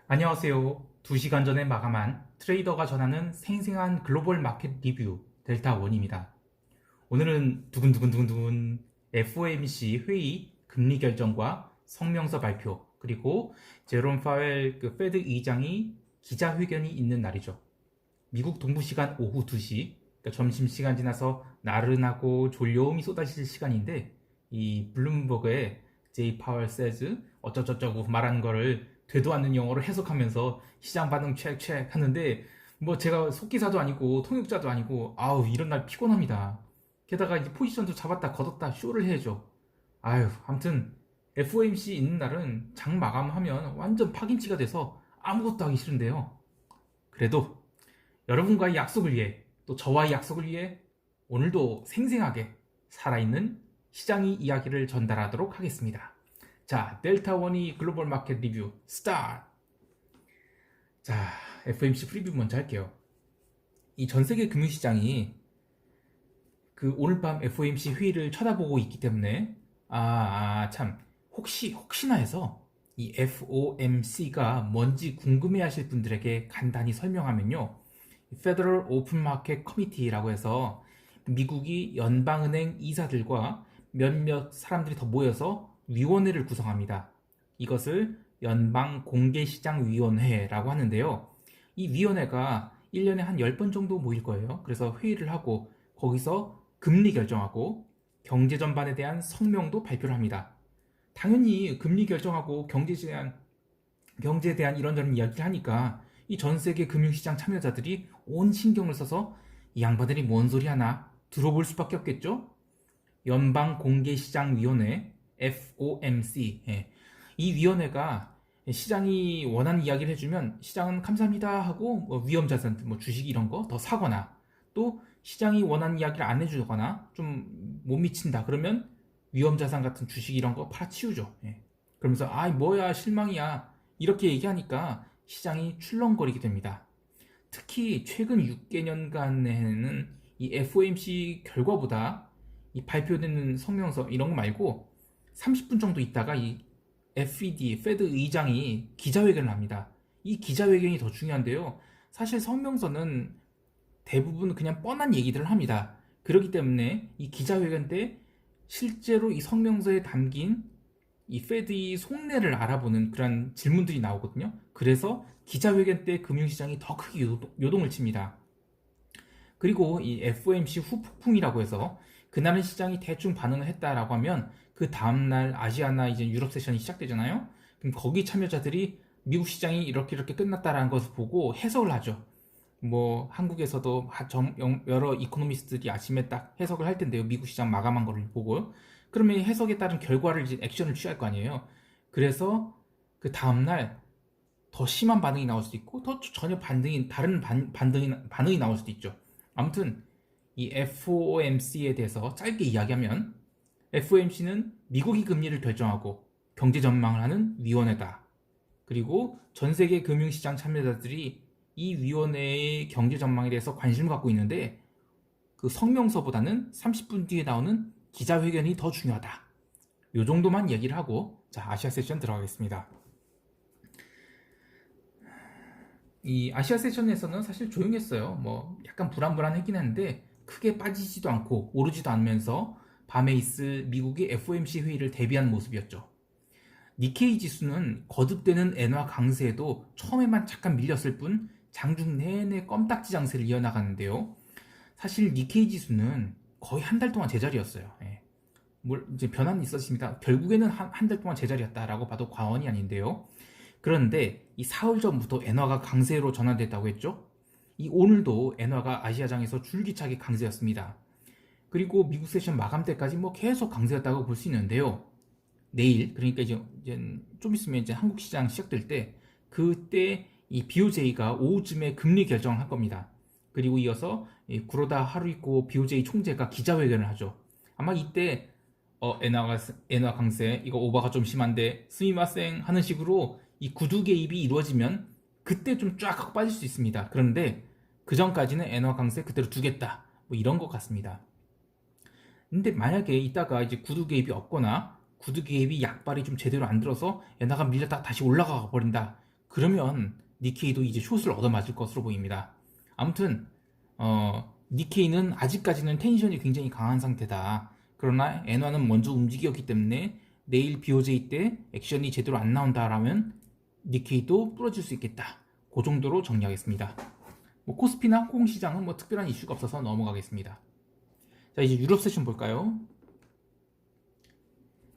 안녕하세요. 2시간 전에 마감한 트레이더가 전하는 생생한 글로벌 마켓 리뷰 델타원입니다. 오늘은 두근두근두근두근 FOMC 회의 금리 결정과 성명서 발표 그리고 제롬 파웰 페드 의장이 기자회견이 있는 날이죠. 미국 동부 시간 오후 2시 그러니까 점심시간 지나서 나른하고 졸려움이 쏟아질 시간인데 이 블룸버그의 제이 파월 세즈 어쩌저쩌고 말하는 거를 되도 않는 영어로 해석하면서 시장 반응 체크 하는데 뭐 제가 속기사도 아니고 통역자도 아니고 아우 이런 날 피곤합니다. 게다가 이제 포지션도 잡았다 걷었다 쇼를 해야죠. 아유 아무튼 FOMC 있는 날은 장 마감하면 완전 파김치가 돼서 아무것도 하기 싫은데요. 그래도 여러분과의 약속을 위해 또 저와의 약속을 위해 오늘도 생생하게 살아있는 시장의 이야기를 전달하도록 하겠습니다. 자, 델타원이 글로벌 마켓 리뷰 스타트! 자, FOMC 프리뷰 먼저 할게요. 이 전 세계 금융시장이 그 오늘 밤 FOMC 회의를 쳐다보고 있기 때문에 참 혹시나 해서 이 FOMC가 뭔지 궁금해하실 분들에게 간단히 설명하면요. Federal Open Market Committee라고 해서 미국이 연방은행 이사들과 몇몇 사람들이 더 모여서 위원회를 구성합니다. 이것을 연방공개시장위원회라고 하는데요. 이 위원회가 1년에 한 10번 정도 모일 거예요. 그래서 회의를 하고 거기서 금리 결정하고 경제 전반에 대한 성명도 발표를 합니다. 당연히 금리 결정하고 경제에 대한 이런저런 이야기를 하니까 이 전 세계 금융시장 참여자들이 온 신경을 써서 이 양반들이 뭔 소리 하나 들어볼 수밖에 없겠죠? 연방공개시장위원회 FOMC 이 위원회가 시장이 원하는 이야기를 해주면 시장은 감사합니다 하고 뭐 위험자산, 뭐 주식 이런 거 더 사거나 또 시장이 원하는 이야기를 안 해주거나 좀 못 미친다 그러면 위험자산 같은 주식 이런 거 팔아치우죠. 그러면서 아 뭐야 실망이야 이렇게 얘기하니까 시장이 출렁거리게 됩니다. 특히 최근 6개년간에는 이 FOMC 결과보다 이 발표되는 성명서 이런 거 말고 30분 정도 있다가 이 FED, 페드 의장이 기자회견을 합니다. 이 기자회견이 더 중요한데요. 사실 성명서는 대부분 그냥 뻔한 얘기들을 합니다. 그렇기 때문에 이 기자회견 때 실제로 이 성명서에 담긴 이 페드의 속내를 알아보는 그런 질문들이 나오거든요. 그래서 기자회견 때 금융시장이 더 크게 요동을 칩니다. 그리고 이 FOMC 후폭풍이라고 해서 그날은 시장이 대충 반응을 했다라고 하면 그 다음날 아시아나 이제 유럽 세션이 시작되잖아요. 그럼 거기 참여자들이 미국 시장이 이렇게 끝났다라는 것을 보고 해석을 하죠. 뭐 한국에서도 여러 이코노미스트들이 아침에 딱 해석을 할 텐데요. 미국 시장 마감한 거를 보고 그러면 해석에 따른 결과를 이제 액션을 취할 거 아니에요. 그래서 그 다음날 더 심한 반응이 나올 수도 있고 더 전혀 다른 반응이 나올 수도 있죠. 아무튼 이 FOMC에 대해서 짧게 이야기하면 FOMC는 미국이 금리를 결정하고 경제 전망을 하는 위원회다. 그리고 전 세계 금융시장 참여자들이 이 위원회의 경제 전망에 대해서 관심을 갖고 있는데 그 성명서보다는 30분 뒤에 나오는 기자회견이 더 중요하다. 요 정도만 얘기를 하고 자 아시아 세션 들어가겠습니다. 이 아시아 세션에서는 사실 조용했어요. 뭐 약간 불안불안했긴 한데 크게 빠지지도 않고 오르지도 않으면서 밤에 있을 미국의 FOMC 회의를 대비한 모습이었죠. 니케이 지수는 거듭되는 엔화 강세에도 처음에만 잠깐 밀렸을 뿐 장중 내내 껌딱지 장세를 이어나가는데요. 사실 니케이 지수는 거의 한 달 동안 제자리였어요. 이제 변화는 있었습니다. 결국에는 한 달 동안 제자리였다라고 봐도 과언이 아닌데요. 그런데 이 사흘 전부터 엔화가 강세로 전환됐다고 했죠. 이 오늘도 엔화가 아시아장에서 줄기차게 강세였습니다. 그리고 미국 세션 마감 때까지 뭐 계속 강세였다고 볼 수 있는데요. 내일 그러니까 이제 좀 있으면 이제 한국 시장 시작될 때 그때 이 BOJ가 오후쯤에 금리 결정을 할 겁니다. 그리고 이어서 구로다 하루이코 BOJ 총재가 기자회견을 하죠. 아마 이때 엔화 강세 이거 오버가 좀 심한데 스미마셍 하는 식으로 이 구두 개입이 이루어지면 그때 좀 쫙 빠질 수 있습니다. 그런데 그 전까지는 엔화 강세 그대로 두겠다 뭐 이런 것 같습니다. 근데 만약에 이따가 이제 구두 개입이 없거나 구두 개입이 약발이 좀 제대로 안 들어서 엔화가 밀렸다 다시 올라가 버린다. 그러면 니케이도 이제 숏을 얻어맞을 것으로 보입니다. 아무튼 니케이는 아직까지는 텐션이 굉장히 강한 상태다. 그러나 엔화는 먼저 움직였기 때문에 내일 BOJ 때 액션이 제대로 안 나온다라면 니케이도 부러질 수 있겠다. 그 정도로 정리하겠습니다. 뭐 코스피나 홍콩 시장은 뭐 특별한 이슈가 없어서 넘어가겠습니다. 자, 이제 유럽 세션 볼까요?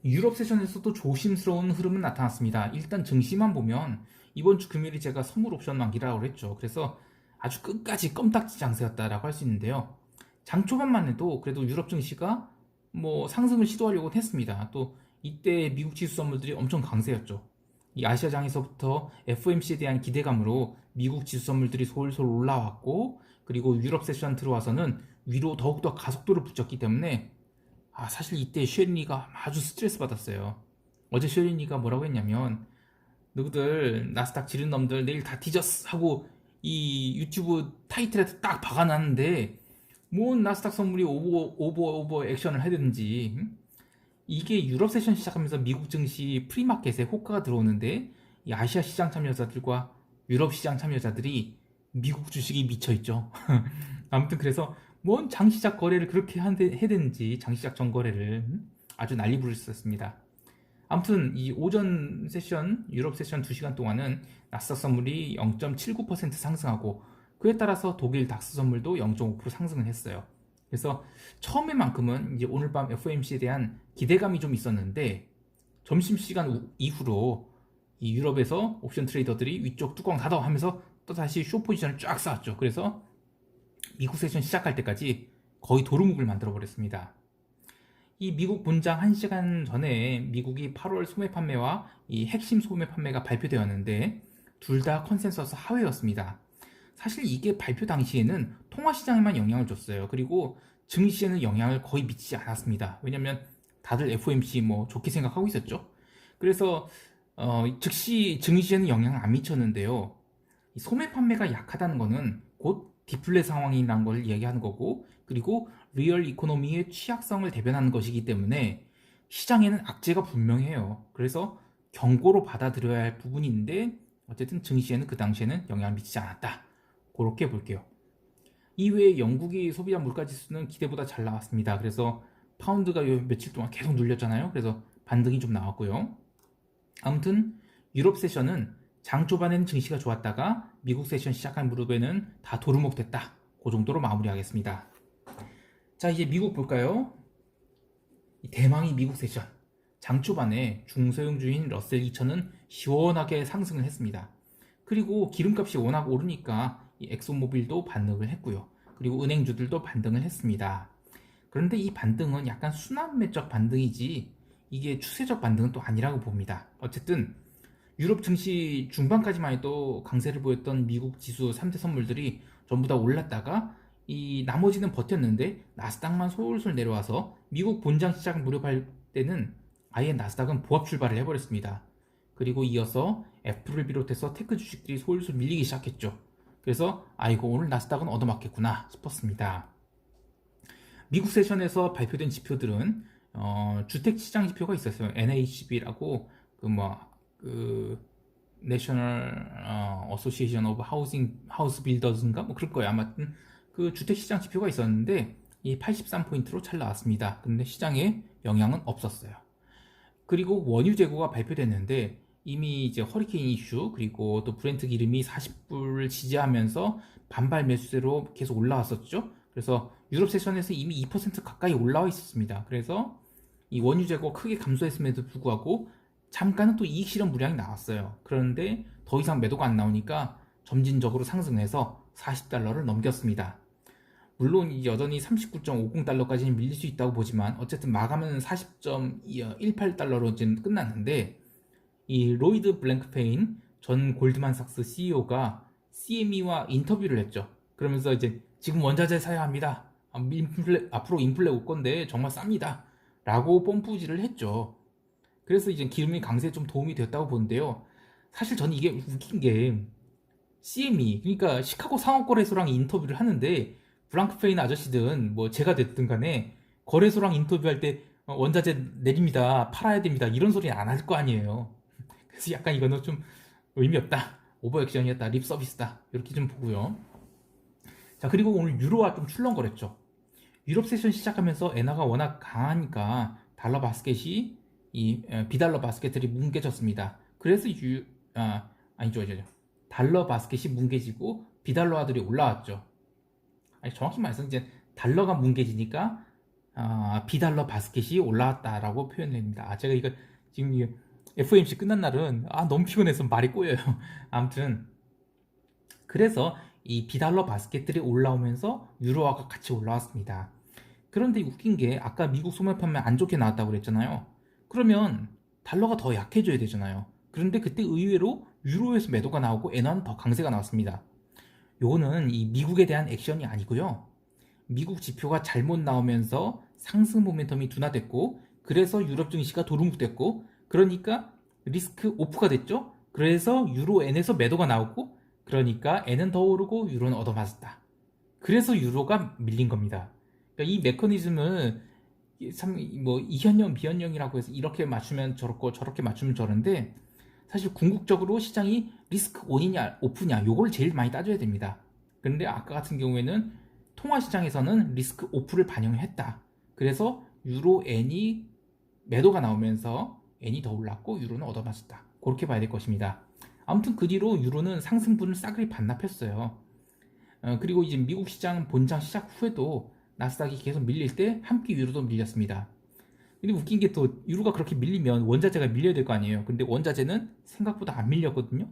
유럽 세션에서도 조심스러운 흐름은 나타났습니다. 일단 증시만 보면 이번 주 금요일이 제가 선물 옵션 만기라고 그랬죠. 그래서 아주 끝까지 껌딱지 장세였다라고 할 수 있는데요. 장 초반만 해도 그래도 유럽 증시가 뭐 상승을 시도하려고 했습니다. 또 이때 미국 지수 선물들이 엄청 강세였죠. 이 아시아장에서부터 FOMC에 대한 기대감으로 미국 지수 선물들이 솔솔 올라왔고, 그리고 유럽 세션 들어와서는 위로 더욱더 가속도를 붙였기 때문에 사실 이때 쉐린이가 아주 스트레스 받았어요. 어제 쉐린이가 뭐라고 했냐면, 너희들 나스닥 지른 놈들 내일 다 뒤졌어 하고 이 유튜브 타이틀에 딱 박아놨는데 뭔 나스닥 선물이 오버 액션을 해야되는지. 이게 유럽 세션 시작하면서 미국 증시 프리마켓에 호가가 들어오는데 이 아시아 시장 참여자들과 유럽 시장 참여자들이 미국 주식이 미쳐있죠. 아무튼 그래서 뭔 장시작 거래를 그렇게 해야 되는지, 장시작 전거래를 아주 난리 부르셨습니다. 아무튼 이 오전 세션, 유럽 세션 2시간 동안은 나스닥 선물이 0.79% 상승하고, 그에 따라서 독일 닥스 선물도 0.5% 상승을 했어요. 그래서 처음에만큼은 이제 오늘 밤 FOMC에 대한 기대감이 좀 있었는데, 점심시간 이후로 이 유럽에서 옵션 트레이더들이 위쪽 뚜껑 닫아 하면서 또 다시 숏 포지션을 쫙 쌓았죠. 그래서 미국 세션 시작할 때까지 거의 도루묵을 만들어 버렸습니다. 이 미국 본장 1시간 전에 미국이 8월 소매 판매와 이 핵심 소매 판매가 발표되었는데 둘 다 컨센서스 하회였습니다. 사실 이게 발표 당시에는 통화시장에만 영향을 줬어요. 그리고 증시에는 영향을 거의 미치지 않았습니다. 왜냐면 다들 FOMC 뭐 좋게 생각하고 있었죠. 그래서 즉시 증시에는 영향을 안 미쳤는데요. 이 소매 판매가 약하다는 거는 곧 디플레 상황이 난 걸 얘기하는 거고, 그리고 리얼 이코노미의 취약성을 대변하는 것이기 때문에 시장에는 악재가 분명해요. 그래서 경고로 받아들여야 할 부분인데 어쨌든 증시에는 그 당시에는 영향을 미치지 않았다. 그렇게 볼게요. 이외에 영국의 소비자 물가지수는 기대보다 잘 나왔습니다. 그래서 파운드가 며칠 동안 계속 눌렸잖아요. 그래서 반등이 좀 나왔고요. 아무튼 유럽 세션은 장 초반에는 증시가 좋았다가 미국 세션 시작한 무렵에는 다 도루묵 됐다. 그 정도로 마무리하겠습니다. 자, 이제 미국 볼까요? 대망의 미국 세션. 장 초반에 중소형주인 러셀 2000은 시원하게 상승을 했습니다. 그리고 기름값이 워낙 오르니까 이 엑소모빌도 반등을 했고요. 그리고 은행주들도 반등을 했습니다. 그런데 이 반등은 약간 순환매적 반등이지 이게 추세적 반등은 또 아니라고 봅니다. 어쨌든 유럽 증시 중반까지만 해도 강세를 보였던 미국 지수 3대 선물들이 전부 다 올랐다가 이 나머지는 버텼는데 나스닥만 솔솔 내려와서 미국 본장 시장 무렵할 때는 아예 나스닥은 보합 출발을 해버렸습니다. 그리고 이어서 애플을 비롯해서 테크 주식들이 솔솔 밀리기 시작했죠. 그래서 아이고 오늘 나스닥은 얻어맞겠구나 싶었습니다. 미국 세션에서 발표된 지표들은 주택시장 지표가 있었어요. NAHB라고 내셔널 어소시에이션 오브 하우스 빌더즈인가 뭐 그럴 거예요. 아무튼 그 주택시장 지표가 있었는데 이 83포인트로 잘 나왔습니다. 근데 시장에 영향은 없었어요. 그리고 원유 재고가 발표됐는데 이미 이제 허리케인 이슈 그리고 또 브렌트 기름이 40불을 지지하면서 반발 매수세로 계속 올라왔었죠. 그래서 유럽 세션에서 이미 2% 가까이 올라와 있었습니다. 그래서 이 원유 재고 크게 감소했음에도 불구하고 잠깐은 또 이익 실현 물량이 나왔어요. 그런데 더 이상 매도가 안 나오니까 점진적으로 상승해서 $40를 넘겼습니다. 물론 여전히 39.50달러까지는 밀릴 수 있다고 보지만 어쨌든 마감은 40.18달러로 지금 끝났는데 이 로이드 블랭크페인 전 골드만삭스 CEO가 CME와 인터뷰를 했죠. 그러면서 이제 지금 원자재 사야 합니다. 앞으로 인플레 올 건데 정말 쌉니다. 라고 뽐뿌질을 했죠. 그래서 이제 기름이 강세에 좀 도움이 됐다고 보는데요. 사실 저는 이게 웃긴 게 CME 그러니까 시카고 상업거래소랑 인터뷰를 하는데 블랑크페인 아저씨든 뭐 제가 됐든 간에 거래소랑 인터뷰할 때 원자재 내립니다. 팔아야 됩니다. 이런 소리 안 할 거 아니에요. 그래서 약간 이거는 좀 의미 없다. 오버액션이었다, 립 서비스다, 이렇게 좀 보고요. 자, 그리고 오늘 유로화 좀 출렁거렸죠. 유럽 세션 시작하면서 엔화가 워낙 강하니까 달러 바스켓이 비달러 바스켓들이 뭉개졌습니다. 그래서 아니죠. 달러 바스켓이 뭉개지고 비달러화들이 올라왔죠. 아니, 정확히 말해서 이제 달러가 뭉개지니까 비달러 바스켓이 올라왔다라고 표현됩니다. 제가 이거 지금 FOMC 끝난 날은 너무 피곤해서 말이 꼬여요. 아무튼 그래서 이 비달러 바스켓들이 올라오면서 유로화가 같이 올라왔습니다. 그런데 웃긴 게 아까 미국 소매 판매 안 좋게 나왔다고 그랬잖아요. 그러면 달러가 더 약해져야 되잖아요. 그런데 그때 의외로 유로에서 매도가 나오고 엔화는 더 강세가 나왔습니다. 요거는 이 미국에 대한 액션이 아니고요. 미국 지표가 잘못 나오면서 상승 모멘텀이 둔화됐고, 그래서 유럽 증시가 도루묵됐고, 그러니까 리스크 오프가 됐죠. 그래서 유로 엔에서 매도가 나오고, 그러니까 엔은 더 오르고 유로는 얻어맞았다. 그래서 유로가 밀린 겁니다. 그러니까 이 메커니즘은 참 뭐 이현형 비현형이라고 해서 이렇게 맞추면 저렇고 저렇게 맞추면 저런데, 사실 궁극적으로 시장이 리스크 온이냐 오프냐 요걸 제일 많이 따져야 됩니다. 그런데 아까 같은 경우에는 통화시장에서는 리스크 오프를 반영했다. 그래서 유로 엔이 매도가 나오면서 엔이 더 올랐고 유로는 얻어맞았다. 그렇게 봐야 될 것입니다. 아무튼 그 뒤로 유로는 상승분을 싸그리 반납했어요. 그리고 이제 미국 시장 본장 시작 후에도 나스닥이 계속 밀릴 때 함께 유로도 밀렸습니다. 근데 웃긴 게 또 유로가 그렇게 밀리면 원자재가 밀려야 될 거 아니에요. 근데 원자재는 생각보다 안 밀렸거든요.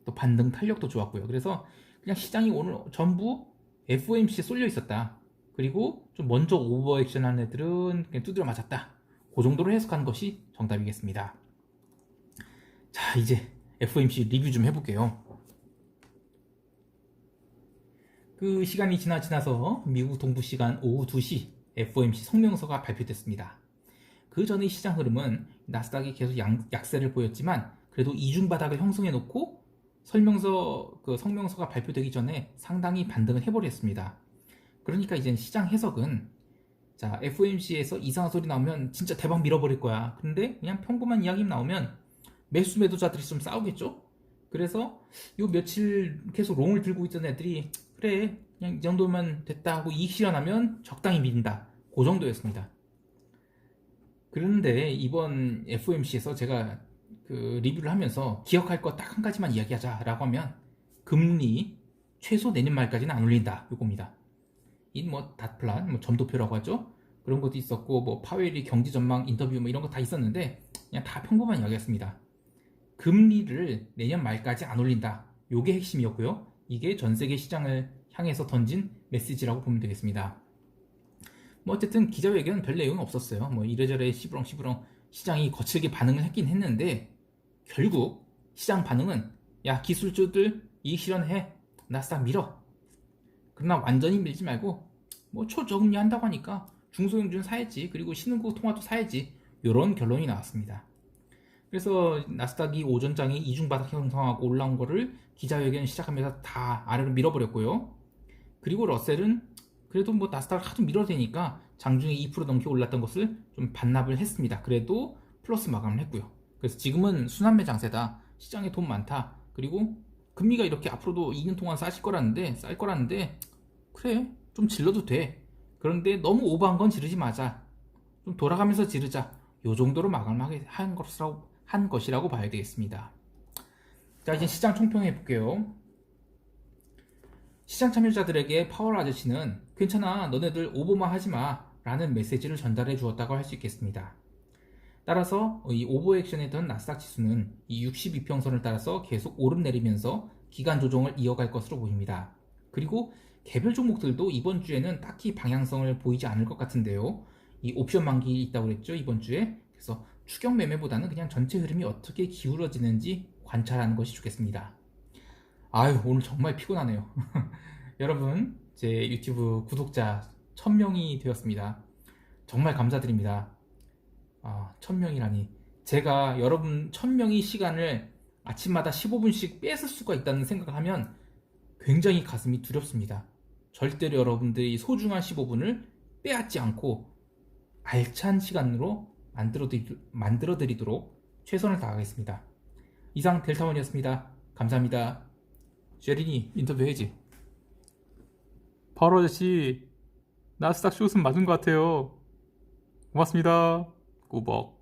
또 반등 탄력도 좋았고요. 그래서 그냥 시장이 오늘 전부 FOMC에 쏠려 있었다. 그리고 좀 먼저 오버액션 한 애들은 그냥 두드려 맞았다. 그 정도로 해석하는 것이 정답이겠습니다. 자, 이제 FOMC 리뷰 좀 해볼게요. 그 시간이 지나서 미국 동부 시간 오후 2시 FOMC 성명서가 발표됐습니다. 그 전의 시장 흐름은 나스닥이 계속 약세를 보였지만 그래도 이중 바닥을 형성해 놓고 성명서가 발표되기 전에 상당히 반등을 해버렸습니다. 그러니까 이제 시장 해석은 자, FOMC에서 이상한 소리 나오면 진짜 대박 밀어버릴 거야. 그런데 그냥 평범한 이야기 나오면 매수 매도자들이 좀 싸우겠죠? 그래서 요 며칠 계속 롱을 들고 있던 애들이 그래 그냥 이 정도면 됐다 하고 이익 실현하면 적당히 밀린다. 그 정도였습니다. 그런데 이번 FOMC에서 제가 그 리뷰를 하면서 기억할 거 딱 한 가지만 이야기하자라고 하면 금리 최소 내년 말까지는 안 올린다 요겁니다. 이 뭐 닷플란, 뭐 점도표라고 하죠. 그런 것도 있었고 뭐 파웰이 경제 전망 인터뷰 뭐 이런 거 다 있었는데 그냥 다 평범한 이야기였습니다. 금리를 내년 말까지 안 올린다. 요게 핵심이었고요. 이게 전 세계 시장을 향해서 던진 메시지라고 보면 되겠습니다. 뭐 어쨌든 기자회견 별 내용은 없었어요. 뭐 이래저래 시부렁 시장이 거칠게 반응을 했긴 했는데 결국 시장 반응은 야 기술주들 이익 실현해 나스닥 밀어. 그러나 완전히 밀지 말고 뭐 초저금리 한다고 하니까 중소형주는 사야지. 그리고 신흥국 통화도 사야지. 이런 결론이 나왔습니다. 그래서 나스닥이 오전장에 이중바닥 형성하고 올라온 거를 기자회견 시작하면서 다 아래로 밀어버렸고요. 그리고 러셀은 그래도 뭐 나스닥을 하도 밀어대니까 장중에 2% 넘게 올랐던 것을 좀 반납을 했습니다. 그래도 플러스 마감을 했고요. 그래서 지금은 순환매 장세다. 시장에 돈 많다. 그리고 금리가 이렇게 앞으로도 2년 동안 쌀 거라는데 그래 좀 질러도 돼. 그런데 너무 오버한 건 지르지 마자. 좀 돌아가면서 지르자. 요 정도로 마감하게 한 것이라고 봐야 되겠습니다. 자, 이제 시장 총평해 볼게요. 시장 참여자들에게 파월 아저씨는 괜찮아 너네들 오버만 하지마 라는 메시지를 전달해 주었다고 할 수 있겠습니다. 따라서 이 오버액션했던 나스닥 지수는 이 62평선을 따라서 계속 오름내리면서 기간 조정을 이어갈 것으로 보입니다. 그리고 개별 종목들도 이번 주에는 딱히 방향성을 보이지 않을 것 같은데요. 이 옵션 만기 있다고 그랬죠 이번 주에. 그래서 추격 매매보다는 그냥 전체 흐름이 어떻게 기울어지는지 관찰하는 것이 좋겠습니다. 아유 오늘 정말 피곤하네요. 여러분 제 유튜브 구독자 1000명이 되었습니다. 정말 감사드립니다. 1000명이라니 제가 여러분 1000명의 시간을 아침마다 15분씩 뺏을 수가 있다는 생각을 하면 굉장히 가슴이 두렵습니다. 절대로 여러분들이 소중한 15분을 빼앗지 않고 알찬 시간으로 만들어 드리도록 최선을 다하겠습니다. 이상 델타원이었습니다. 감사합니다. 쉐린이 인터뷰해야지. 바로 아저씨, 나스닥 숏은 맞은 것 같아요. 고맙습니다. 꾸벅.